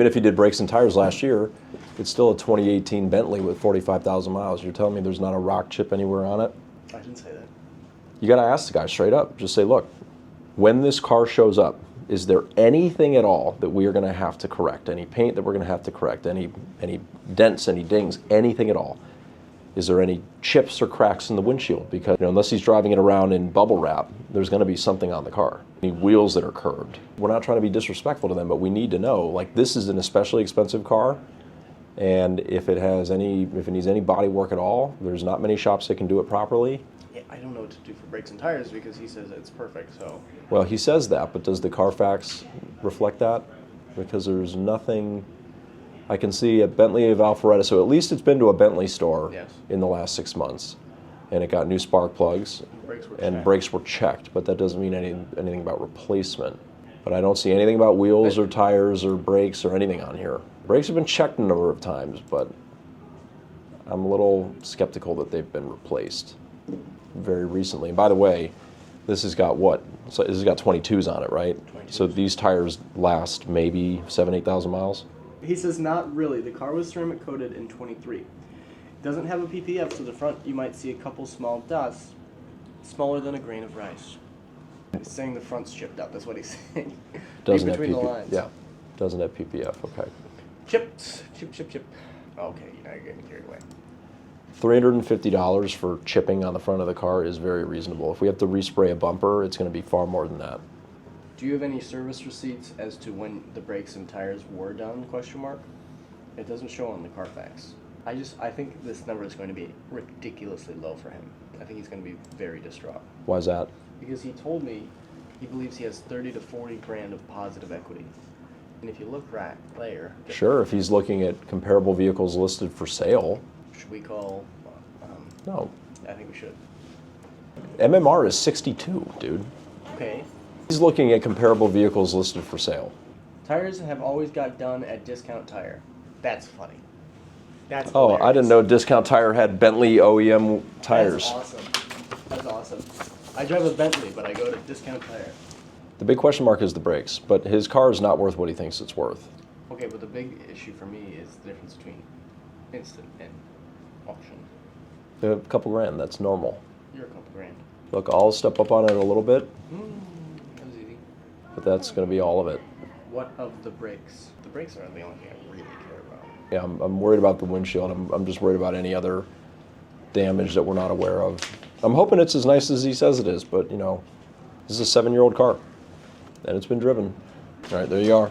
mean, if he did brakes and tires last year, it's still a 2018 Bentley with 45,000 miles. You're telling me there's not a rock chip anywhere on it? I didn't say that. You got to ask the guy straight up. Just say, look, when this car shows up, is there anything at all that we are going to have to correct? Any paint that we're going to have to correct? Any dents, any dings, anything at all? Is there any chips or cracks in the windshield? Because unless he's driving it around in bubble wrap, there's going to be something on the car. Any wheels that are curved. We're not trying to be disrespectful to them, but we need to know, like, this is an especially expensive car, and if it needs any body work at all, there's not many shops that can do it properly. Yeah, I don't know what to do for brakes and tires because he says it's perfect, so. Well, he says that, but does the Carfax reflect that? Because there's nothing I can see at Bentley of Alpharetta, so at least it's been to a Bentley store in the last 6 months, and it got new spark plugs, brakes were checked, but that doesn't mean anything about replacement. But I don't see anything about wheels or tires or brakes or anything on here. Brakes have been checked a number of times, but I'm a little skeptical that they've been replaced very recently. And by the way, this has got what? So this has got 22s on it, right? 22s. So these tires last maybe 7,000 to 8,000 miles? He says not really. The car was ceramic coated in 23. It doesn't have a PPF, so the front you might see a couple small dots, smaller than a grain of rice. He's saying the front's chipped up, that's what he's saying. Doesn't have between the lines. Yeah, doesn't have PPF, okay. Chipped, chip. Okay, now you're getting carried away. $350 for chipping on the front of the car is very reasonable. If we have to respray a bumper, it's going to be far more than that. Do you have any service receipts as to when the brakes and tires were done, question mark? It doesn't show on the Carfax. I think this number is going to be ridiculously low for him. I think he's going to be very distraught. Why is that? Because he told me he believes he has 30 to 40 grand of positive equity. And if you look right there... Sure, if he's looking at comparable vehicles listed for sale. Should we call... No. I think we should. MMR is 62, dude. Okay. He's looking at comparable vehicles listed for sale. Tires have always got done at Discount Tire. That's funny. That's Oh, hilarious. I didn't know Discount Tire had Bentley OEM tires. That's awesome. That's awesome. I drive a Bentley, but I go to Discount Tire. The big question mark is the brakes, but his car is not worth what he thinks it's worth. Okay, but the big issue for me is the difference between instant and auction. A couple grand, that's normal. You're a couple grand. Look, I'll step up on it a little bit, That was easy. but that's going to be all of it. What of the brakes? The brakes are the only thing I really care about. Yeah, I'm worried about the windshield. I'm just worried about any other damage that we're not aware of. I'm hoping it's as nice as he says it is, but this is a 7-year-old car, and it's been driven. All right, there you are.